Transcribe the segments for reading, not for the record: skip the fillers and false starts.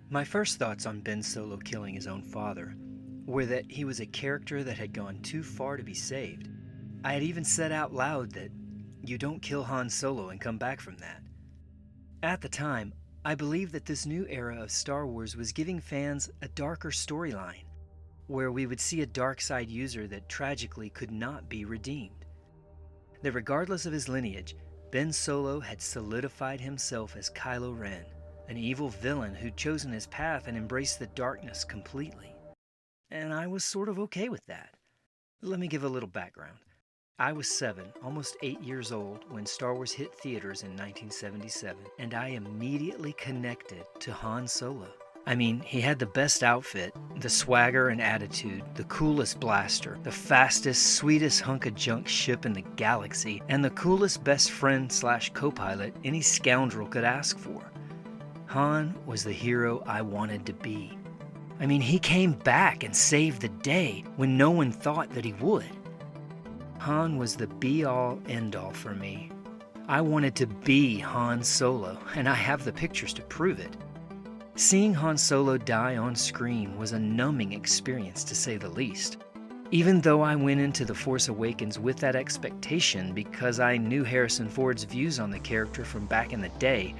My first thoughts on Ben Solo killing his own father were that he was a character that had gone too far to be saved. I had even said out loud that you don't kill Han Solo and come back from that. At the time, I believed that this new era of Star Wars was giving fans a darker storyline, where we would see a dark side user that tragically could not be redeemed. That regardless of his lineage, Ben Solo had solidified himself as Kylo Ren, an evil villain who'd chosen his path and embraced the darkness completely. And I was sort of okay with that. Let me give a little background. I was 7, almost 8 years old when Star Wars hit theaters in 1977, and I immediately connected to Han Solo. I mean, he had the best outfit, the swagger and attitude, the coolest blaster, the fastest, sweetest hunk of junk ship in the galaxy, and the coolest best friend / co-pilot any scoundrel could ask for. Han was the hero I wanted to be. I mean, he came back and saved the day when no one thought that he would. Han was the be-all, end-all for me. I wanted to be Han Solo, and I have the pictures to prove it. Seeing Han Solo die on screen was a numbing experience, to say the least. Even though I went into The Force Awakens with that expectation because I knew Harrison Ford's views on the character from back in the day,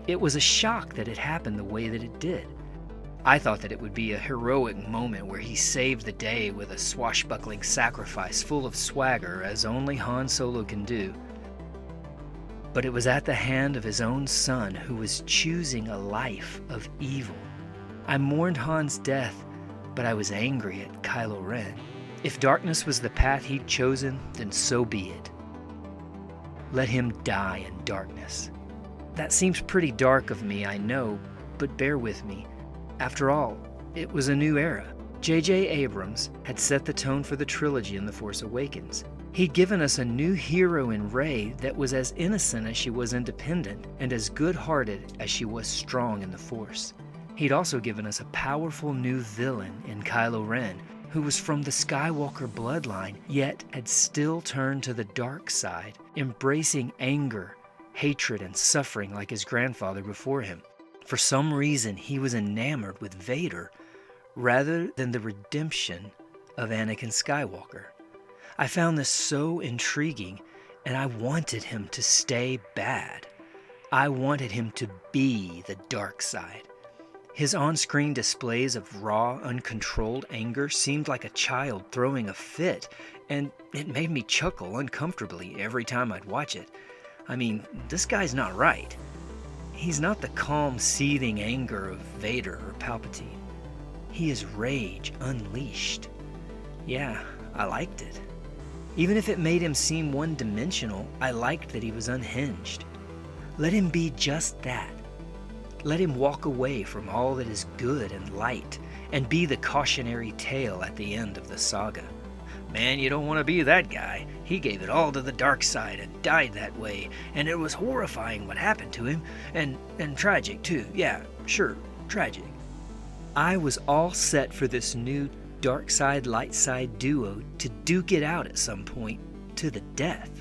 it was a shock that it happened the way that it did. I thought that it would be a heroic moment where he saved the day with a swashbuckling sacrifice full of swagger as only Han Solo can do. But it was at the hand of his own son who was choosing a life of evil. I mourned Han's death, but I was angry at Kylo Ren. If darkness was the path he'd chosen, then so be it. Let him die in darkness. That seems pretty dark of me, I know, but bear with me. After all, it was a new era. J.J. Abrams had set the tone for the trilogy in The Force Awakens. He'd given us a new hero in Rey that was as innocent as she was independent and as good-hearted as she was strong in the Force. He'd also given us a powerful new villain in Kylo Ren, who was from the Skywalker bloodline, yet had still turned to the dark side, embracing anger, hatred, and suffering like his grandfather before him. For some reason, he was enamored with Vader rather than the redemption of Anakin Skywalker. I found this so intriguing, and I wanted him to stay bad. I wanted him to be the dark side. His on-screen displays of raw, uncontrolled anger seemed like a child throwing a fit, and it made me chuckle uncomfortably every time I'd watch it. I mean, this guy's not right. He's not the calm, seething anger of Vader or Palpatine. He is rage unleashed. Yeah, I liked it. Even if it made him seem one-dimensional, I liked that he was unhinged. Let him be just that. Let him walk away from all that is good and light and be the cautionary tale at the end of the saga. Man, you don't want to be that guy. He gave it all to the dark side and died that way, and it was horrifying what happened to him, and tragic too. Yeah, sure, tragic. I was all set for this new dark side, light side duo to duke it out at some point to the death.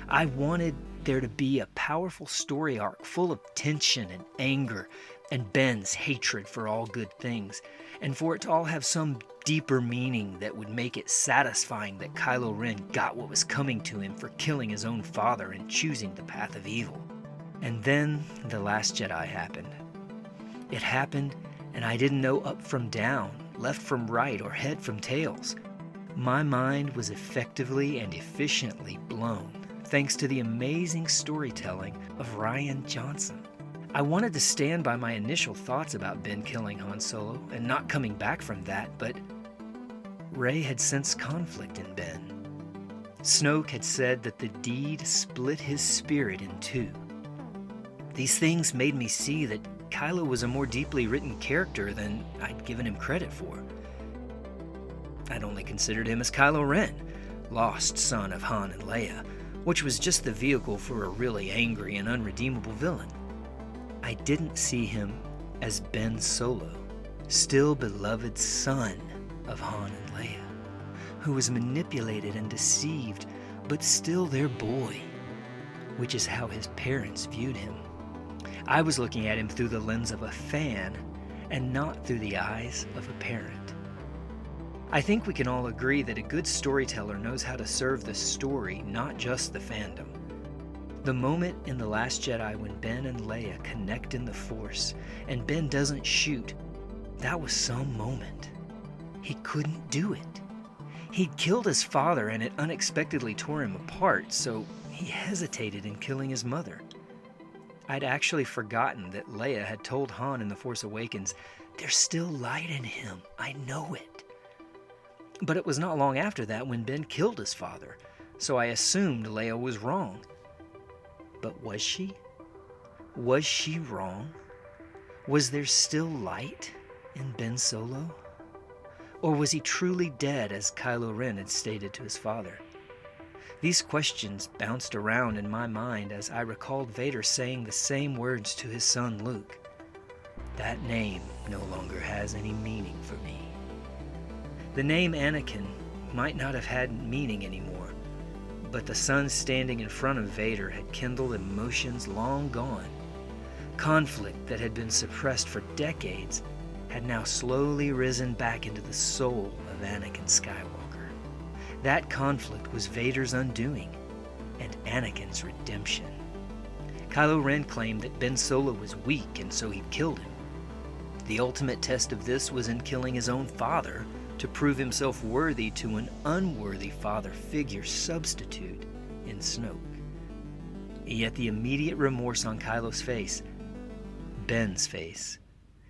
I wanted there to be a powerful story arc full of tension and anger and Ben's hatred for all good things, and for it to all have some deeper meaning that would make it satisfying that Kylo Ren got what was coming to him for killing his own father and choosing the path of evil. And then The Last Jedi happened. It happened, and I didn't know up from down, left from right, or head from tails. My mind was effectively and efficiently blown, thanks to the amazing storytelling of Rian Johnson. I wanted to stand by my initial thoughts about Ben killing Han Solo and not coming back from that, but Rey had sensed conflict in Ben. Snoke had said that the deed split his spirit in two. These things made me see that Kylo was a more deeply written character than I'd given him credit for. I'd only considered him as Kylo Ren, lost son of Han and Leia, which was just the vehicle for a really angry and unredeemable villain. I didn't see him as Ben Solo, still beloved son of Han and Leia, who was manipulated and deceived, but still their boy, which is how his parents viewed him. I was looking at him through the lens of a fan, and not through the eyes of a parent. I think we can all agree that a good storyteller knows how to serve the story, not just the fandom. The moment in The Last Jedi when Ben and Leia connect in the Force and Ben doesn't shoot, that was some moment. He couldn't do it. He'd killed his father and it unexpectedly tore him apart, so he hesitated in killing his mother. I'd actually forgotten that Leia had told Han in The Force Awakens, "There's still light in him, I know it." But it was not long after that when Ben killed his father, so I assumed Leia was wrong. But was she? Was she wrong? Was there still light in Ben Solo? Or was he truly dead, as Kylo Ren had stated to his father? These questions bounced around in my mind as I recalled Vader saying the same words to his son Luke. That name no longer has any meaning for me. The name Anakin might not have had meaning anymore, but the son standing in front of Vader had kindled emotions long gone. Conflict that had been suppressed for decades had now slowly risen back into the soul of Anakin Skywalker. That conflict was Vader's undoing and Anakin's redemption. Kylo Ren claimed that Ben Solo was weak and so he killed him. The ultimate test of this was in killing his own father to prove himself worthy to an unworthy father figure substitute in Snoke. Yet the immediate remorse on Kylo's face, Ben's face,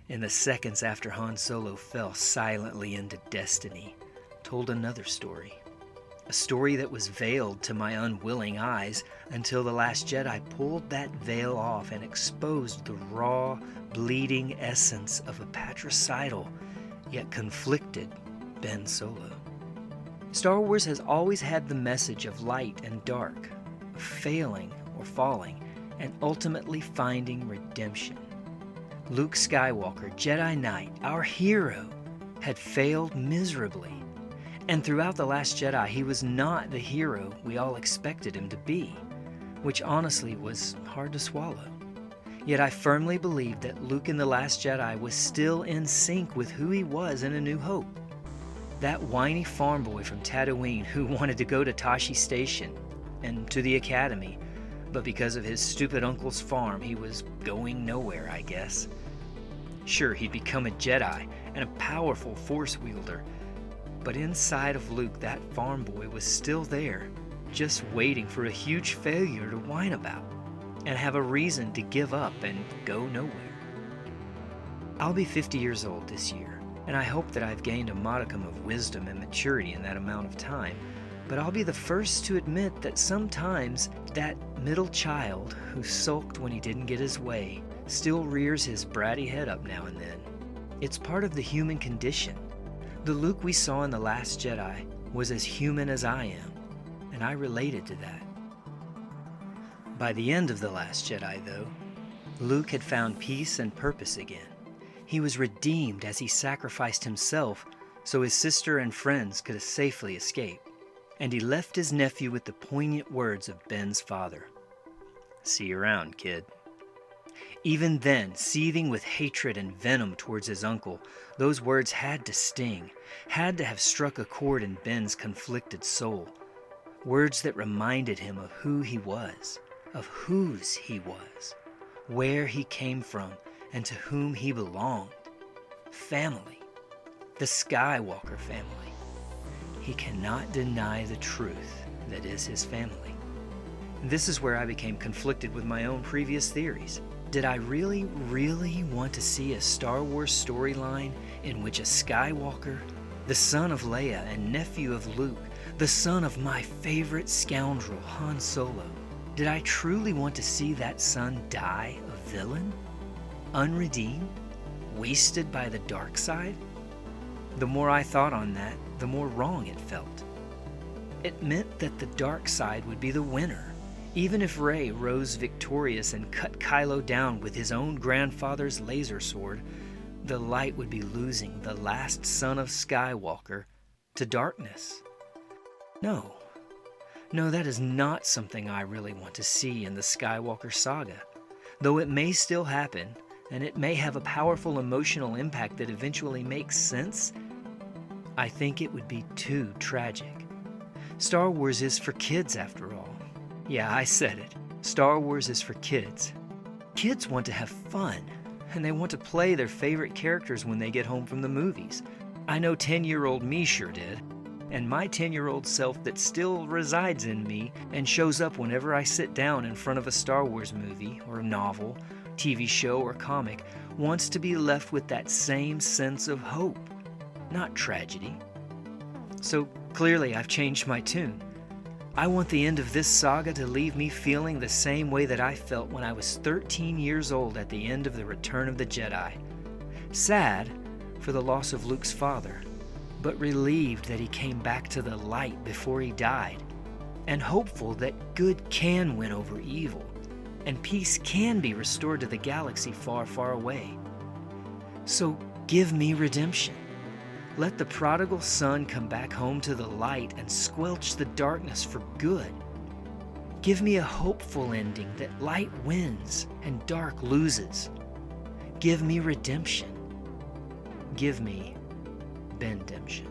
in the seconds after Han Solo fell silently into destiny, told another story. A story that was veiled to my unwilling eyes until The Last Jedi pulled that veil off and exposed the raw, bleeding essence of a patricidal, yet conflicted Ben Solo. Star Wars has always had the message of light and dark, of failing or falling, and ultimately finding redemption. Luke Skywalker, Jedi Knight, our hero, had failed miserably. And throughout The Last Jedi, he was not the hero we all expected him to be, which honestly was hard to swallow. Yet I firmly believed that Luke in The Last Jedi was still in sync with who he was in A New Hope. That whiny farm boy from Tatooine who wanted to go to Tashi Station and to the Academy, but because of his stupid uncle's farm, he was going nowhere, I guess. Sure, he'd become a Jedi and a powerful Force wielder, but inside of Luke, that farm boy was still there, just waiting for a huge failure to whine about and have a reason to give up and go nowhere. I'll be 50 years old this year, and I hope that I've gained a modicum of wisdom and maturity in that amount of time, but I'll be the first to admit that sometimes that middle child who sulked when he didn't get his way still rears his bratty head up now and then. It's part of the human condition. The Luke we saw in The Last Jedi was as human as I am, and I related to that. By the end of The Last Jedi, though, Luke had found peace and purpose again. He was redeemed as he sacrificed himself so his sister and friends could safely escape, and he left his nephew with the poignant words of Ben's father. "See you around, kid." Even then, seething with hatred and venom towards his uncle, those words had to sting, had to have struck a chord in Ben's conflicted soul. Words that reminded him of who he was, of whose he was, where he came from, and to whom he belonged. Family. The Skywalker family. He cannot deny the truth that is his family. This is where I became conflicted with my own previous theories. Did I really want to see a Star Wars storyline in which a Skywalker, the son of Leia and nephew of Luke, the son of my favorite scoundrel, Han Solo, did I truly want to see that son die a villain? Unredeemed? Wasted by the dark side? The more I thought on that, the more wrong it felt. It meant that the dark side would be the winner. Even if Rey rose victorious and cut Kylo down with his own grandfather's laser sword, the light would be losing the last son of Skywalker to darkness. No, that is not something I really want to see in the Skywalker saga, though it may still happen, and it may have a powerful emotional impact that eventually makes sense, I think it would be too tragic. Star Wars is for kids, after all. Yeah, I said it. Star Wars is for kids. Kids want to have fun, and they want to play their favorite characters when they get home from the movies. I know 10-year-old me sure did, and my 10-year-old self that still resides in me and shows up whenever I sit down in front of a Star Wars movie or novel, TV show, or comic wants to be left with that same sense of hope, not tragedy. So clearly I've changed my tune. I want the end of this saga to leave me feeling the same way that I felt when I was 13 years old at the end of The Return of the Jedi. Sad for the loss of Luke's father, but relieved that he came back to the light before he died, and hopeful that good can win over evil, and peace can be restored to the galaxy far, far away. So give me redemption. Let the prodigal son come back home to the light and squelch the darkness for good. Give me a hopeful ending that light wins and dark loses. Give me redemption. Give me Bendemption.